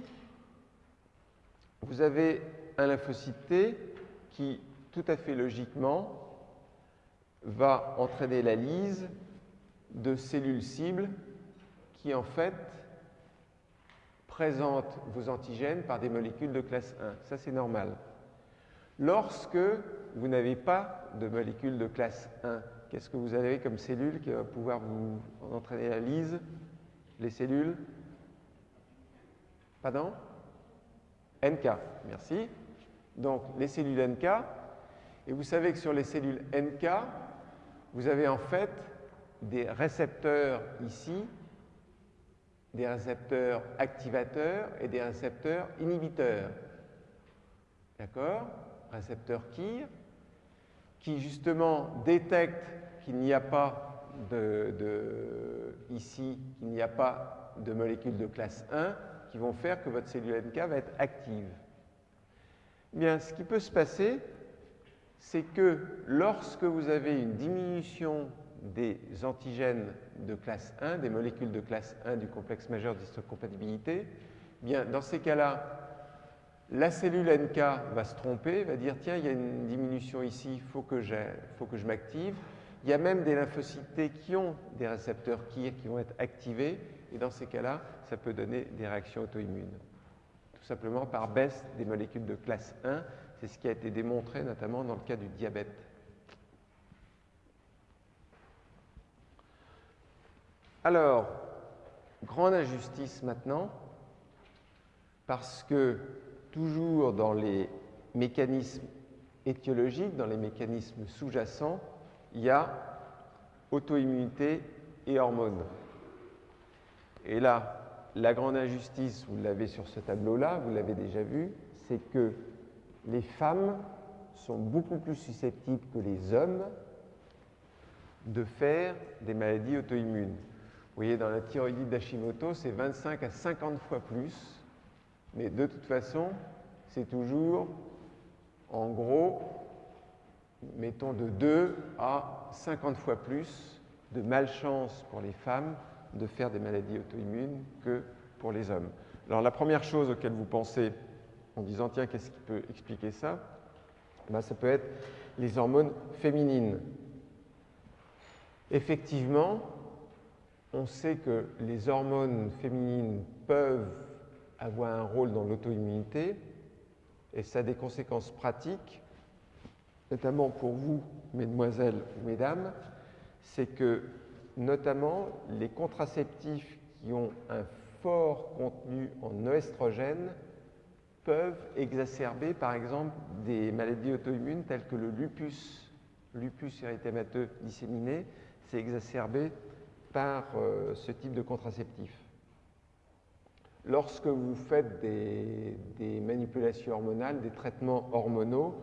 vous avez un lymphocyte T qui, tout à fait logiquement, va entraîner la lyse de cellules cibles qui, en fait, présentent vos antigènes par des molécules de classe 1. Ça, c'est normal. Lorsque vous n'avez pas de molécules de classe 1, qu'est-ce que vous avez comme cellule qui va pouvoir vous entraîner la lyse? Les cellules? Pardon? NK, merci. Donc, les cellules NK. Et vous savez que sur les cellules NK, vous avez en fait des récepteurs ici, des récepteurs activateurs et des récepteurs inhibiteurs. D'accord? Récepteurs KIR, qui justement détectent qu'il n'y a pas ici, qu'il n'y a pas de molécules de classe 1 qui vont faire que votre cellule NK va être active. Bien, ce qui peut se passer, c'est que lorsque vous avez une diminution des antigènes de classe 1, des molécules de classe 1 du complexe majeur d'histocompatibilité, bien, dans ces cas-là, la cellule NK va se tromper, va dire tiens, il y a une diminution ici, il faut que je m'active. Il y a même des lymphocytes T qui ont des récepteurs KIR qui vont être activés, et dans ces cas-là, ça peut donner des réactions auto-immunes. Tout simplement par baisse des molécules de classe 1. C'est ce qui a été démontré notamment dans le cas du diabète. Alors, grande injustice maintenant, parce que toujours dans les mécanismes étiologiques, dans les mécanismes sous-jacents, il y a auto-immunité et hormones. Et là, la grande injustice, vous l'avez sur ce tableau-là, vous l'avez déjà vu, c'est que les femmes sont beaucoup plus susceptibles que les hommes de faire des maladies auto-immunes. Vous voyez, dans la thyroïdite d'Hashimoto, c'est 25 à 50 fois plus, mais de toute façon, c'est toujours, en gros, mettons de 2 à 50 fois plus de malchance pour les femmes de faire des maladies auto-immunes que pour les hommes. Alors, la première chose auquel vous pensez en disant, tiens, qu'est-ce qui peut expliquer ça? Ben, ça peut être les hormones féminines. Effectivement, on sait que les hormones féminines peuvent avoir un rôle dans l'auto-immunité, et ça a des conséquences pratiques, notamment pour vous, mesdemoiselles ou mesdames, c'est que notamment les contraceptifs qui ont un fort contenu en oestrogène peuvent exacerber par exemple des maladies auto-immunes telles que le lupus érythémateux disséminé, c'est exacerbé par ce type de contraceptif. Lorsque vous faites des manipulations hormonales, des traitements hormonaux,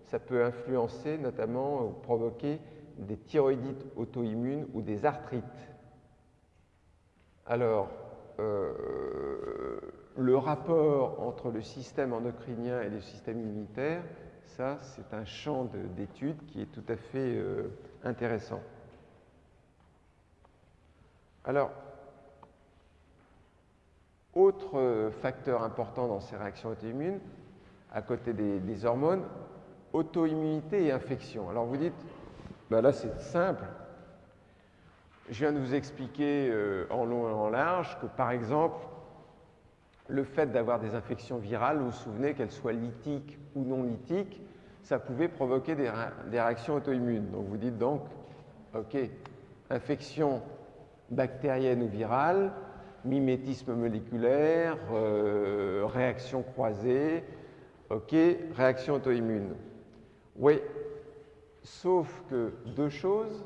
ça peut influencer notamment ou provoquer des thyroïdites auto-immunes ou des arthrites. Alors, le rapport entre le système endocrinien et le système immunitaire, ça, c'est un champ d'étude qui est tout à fait intéressant. Alors, autre facteur important dans ces réactions auto-immunes, à côté des hormones, auto-immunité et infection. Alors vous dites, ben là c'est simple, je viens de vous expliquer en long et en large que par exemple, le fait d'avoir des infections virales, vous vous souvenez qu'elles soient lithiques ou non lithiques, ça pouvait provoquer des réactions auto-immunes. Donc vous dites donc, ok, infection bactérienne ou virale, mimétisme moléculaire, réaction croisée, ok, réaction auto-immune. Oui, sauf que deux choses.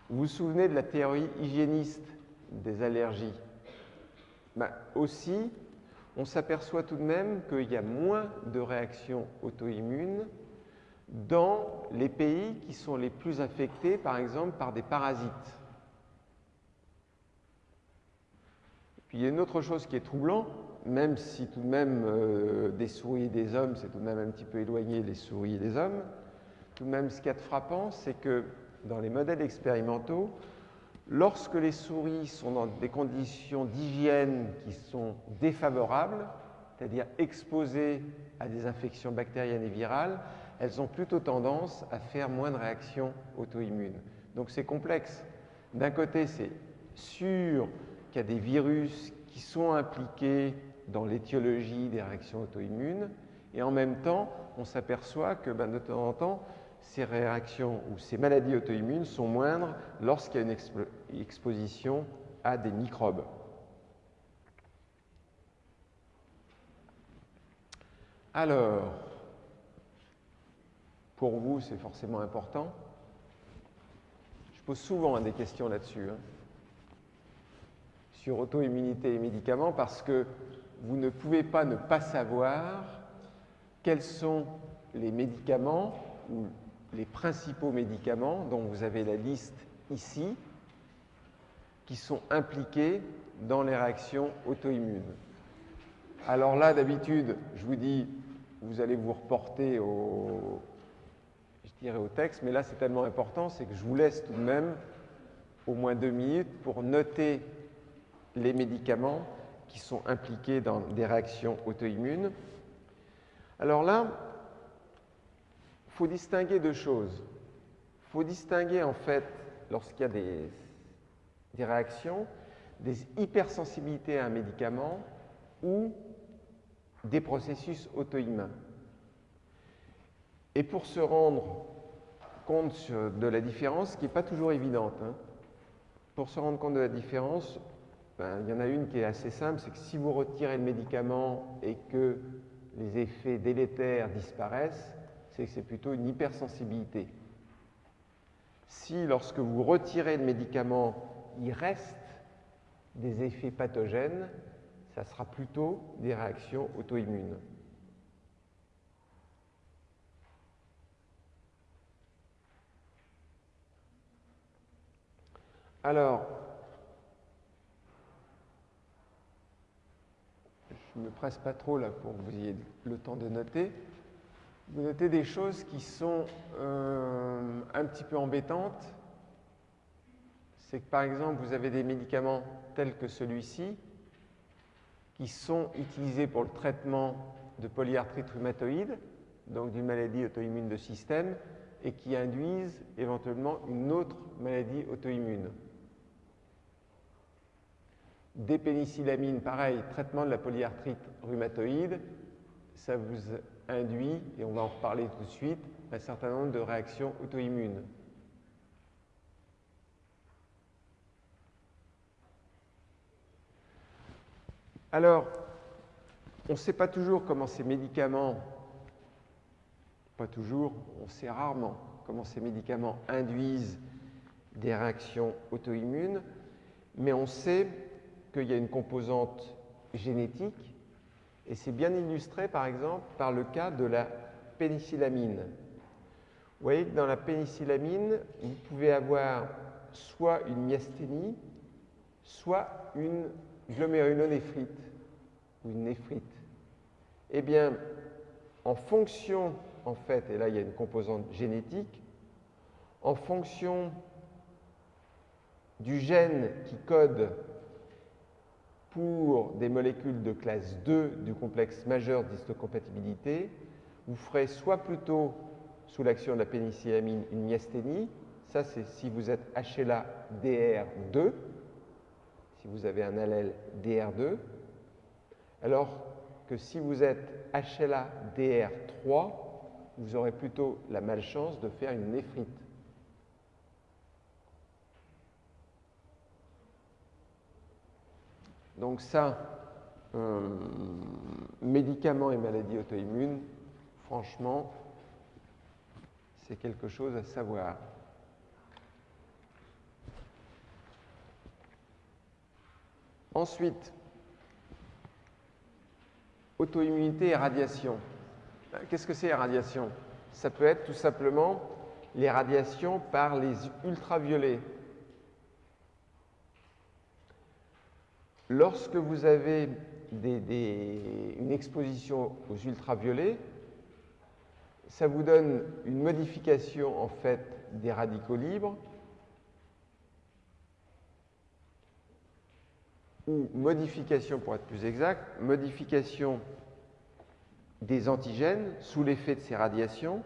Vous vous souvenez de la théorie hygiéniste des allergies? Ben, aussi, on s'aperçoit tout de même qu'il y a moins de réactions auto-immunes dans les pays qui sont les plus infectés, par exemple, par des parasites. Puis il y a une autre chose qui est troublante, même si tout de même des souris et des hommes, c'est tout de même un petit peu éloigné les souris et les hommes, tout de même ce qu'il y a de frappant, c'est que dans les modèles expérimentaux, lorsque les souris sont dans des conditions d'hygiène qui sont défavorables, c'est-à-dire exposées à des infections bactériennes et virales, elles ont plutôt tendance à faire moins de réactions auto-immunes. Donc c'est complexe. D'un côté, c'est sûr qu'il y a des virus qui sont impliqués dans l'étiologie des réactions auto-immunes, et en même temps, on s'aperçoit que de temps en temps, ces réactions ou ces maladies auto-immunes sont moindres lorsqu'il y a une exposition à des microbes. Alors, pour vous, c'est forcément important. Je pose souvent des questions là-dessus, sur auto-immunité et médicaments, parce que vous ne pouvez pas ne pas savoir quels sont les médicaments ou les principaux médicaments dont vous avez la liste ici, qui sont impliqués dans les réactions auto-immunes. Alors là, d'habitude, je vous dis, vous allez vous reporter au texte, mais là, c'est tellement important, c'est que je vous laisse tout de même au moins 2 minutes pour noter les médicaments qui sont impliqués dans des réactions auto-immunes. Alors là, il faut distinguer deux choses. Il faut distinguer en fait, lorsqu'il y a des réactions, des hypersensibilités à un médicament ou des processus auto-immuns. Et pour se rendre compte de la différence, qui n'est pas toujours évidente, pour se rendre compte de la différence, il y en a une qui est assez simple, c'est que si vous retirez le médicament et que les effets délétères disparaissent, c'est que c'est plutôt une hypersensibilité. Si, lorsque vous retirez le médicament, il reste des effets pathogènes, ça sera plutôt des réactions auto-immunes. Alors, je ne me presse pas trop là pour que vous ayez le temps de noter. Vous notez des choses qui sont un petit peu embêtantes. C'est que par exemple, vous avez des médicaments tels que celui-ci qui sont utilisés pour le traitement de polyarthrite rhumatoïde, donc d'une maladie auto-immune de système, et qui induisent éventuellement une autre maladie auto-immune. Des pénicillamines, pareil, traitement de la polyarthrite rhumatoïde, ça vous induit, et on va en reparler tout de suite, un certain nombre de réactions auto-immunes. Alors, on ne sait pas toujours comment ces médicaments, pas toujours, on sait rarement comment ces médicaments induisent des réactions auto-immunes, mais on sait qu'il y a une composante génétique, et c'est bien illustré par exemple par le cas de la pénicillamine. Vous voyez que dans la pénicillamine, vous pouvez avoir soit une myasthénie, soit une glomérulonéphrite ou une néphrite. Eh bien, en fonction, en fait, et là il y a une composante génétique, en fonction du gène qui code pour des molécules de classe 2 du complexe majeur d'histocompatibilité, vous ferez soit plutôt sous l'action de la pénicillamine une myasthénie, ça c'est si vous êtes HLA-DR2, si vous avez un allèle DR2, alors que si vous êtes HLA-DR3, vous aurez plutôt la malchance de faire une néphrite. Donc ça, médicaments et maladies auto-immunes, franchement, c'est quelque chose à savoir. Ensuite, auto-immunité et radiation. Qu'est-ce que c'est la radiation? Ça peut être tout simplement les radiations par les ultraviolets. Lorsque vous avez une exposition aux ultraviolets, ça vous donne une modification en fait des radicaux libres ou modification, pour être plus exact, modification des antigènes sous l'effet de ces radiations.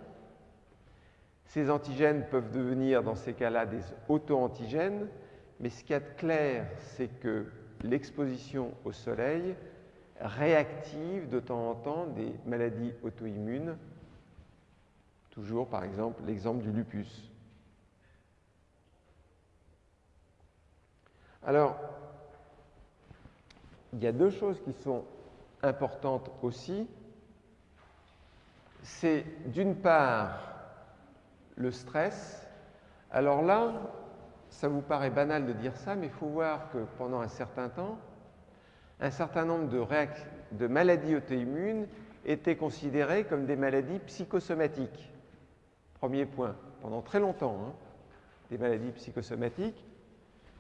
Ces antigènes peuvent devenir dans ces cas-là des auto-antigènes, mais ce qu'il y a de clair, c'est que l'exposition au soleil réactive de temps en temps des maladies auto-immunes. Toujours, par exemple, l'exemple du lupus. Alors, il y a deux choses qui sont importantes aussi. C'est d'une part le stress. Alors là, ça vous paraît banal de dire ça, mais il faut voir que pendant un certain temps, un certain nombre de maladies auto-immunes étaient considérées comme des maladies psychosomatiques. Premier point, pendant très longtemps, des maladies psychosomatiques.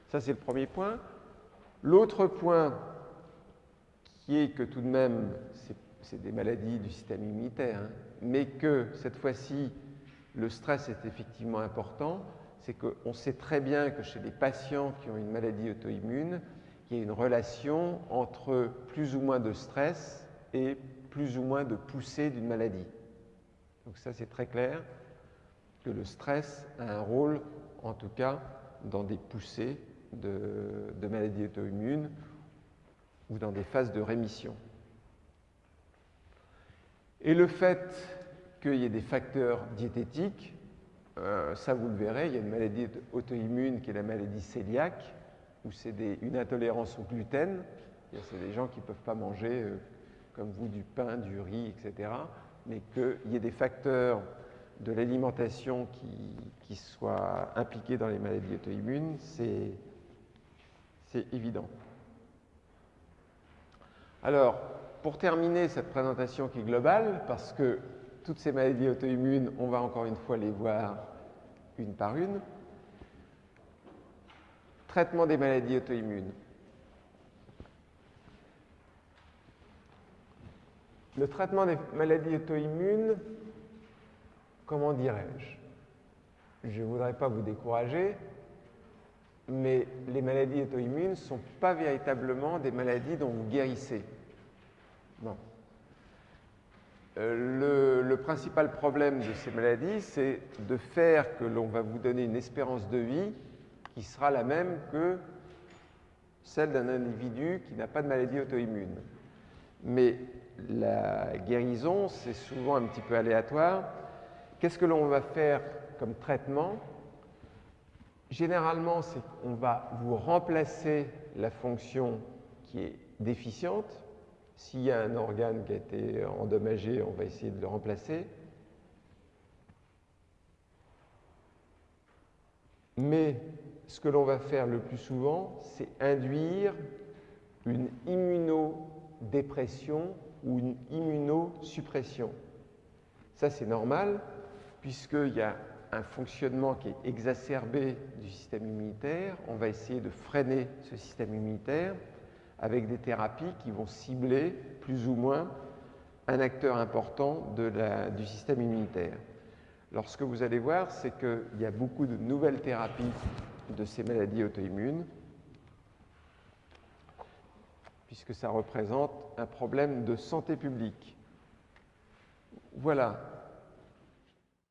Ça, c'est le premier point. L'autre point, qui est que tout de même, c'est des maladies du système immunitaire, mais que cette fois-ci, le stress est effectivement important, c'est qu'on sait très bien que chez les patients qui ont une maladie auto-immune, il y a une relation entre plus ou moins de stress et plus ou moins de poussée d'une maladie. Donc ça, c'est très clair que le stress a un rôle, en tout cas, dans des poussées de maladies auto-immunes ou dans des phases de rémission. Et le fait qu'il y ait des facteurs diététiques, ça vous le verrez, il y a une maladie auto-immune qui est la maladie cœliaque, où c'est une intolérance au gluten. C'est des gens qui ne peuvent pas manger, comme vous, du pain, du riz, etc. Mais qu'il y ait des facteurs de l'alimentation qui soient impliqués dans les maladies auto-immunes, c'est évident. Alors, pour terminer cette présentation qui est globale, parce que toutes ces maladies auto-immunes, on va encore une fois les voir une par une. Traitement des maladies auto-immunes. Le traitement des maladies auto-immunes, comment dirais-je? Je ne voudrais pas vous décourager, mais les maladies auto-immunes ne sont pas véritablement des maladies dont vous guérissez. Non. Le principal problème de ces maladies, c'est de faire que l'on va vous donner une espérance de vie qui sera la même que celle d'un individu qui n'a pas de maladie auto-immune. Mais la guérison, c'est souvent un petit peu aléatoire. Qu'est-ce que l'on va faire comme traitement? Généralement, c'est qu'on va vous remplacer la fonction qui est déficiente. S'il y a un organe qui a été endommagé, on va essayer de le remplacer. Mais ce que l'on va faire le plus souvent, c'est induire une immunodépression ou une immunosuppression. Ça, c'est normal, puisqu'il y a un fonctionnement qui est exacerbé du système immunitaire. On va essayer de freiner ce système immunitaire avec des thérapies qui vont cibler plus ou moins un acteur important du système immunitaire. Alors, ce que vous allez voir, c'est qu'il y a beaucoup de nouvelles thérapies de ces maladies auto-immunes, puisque ça représente un problème de santé publique. Voilà.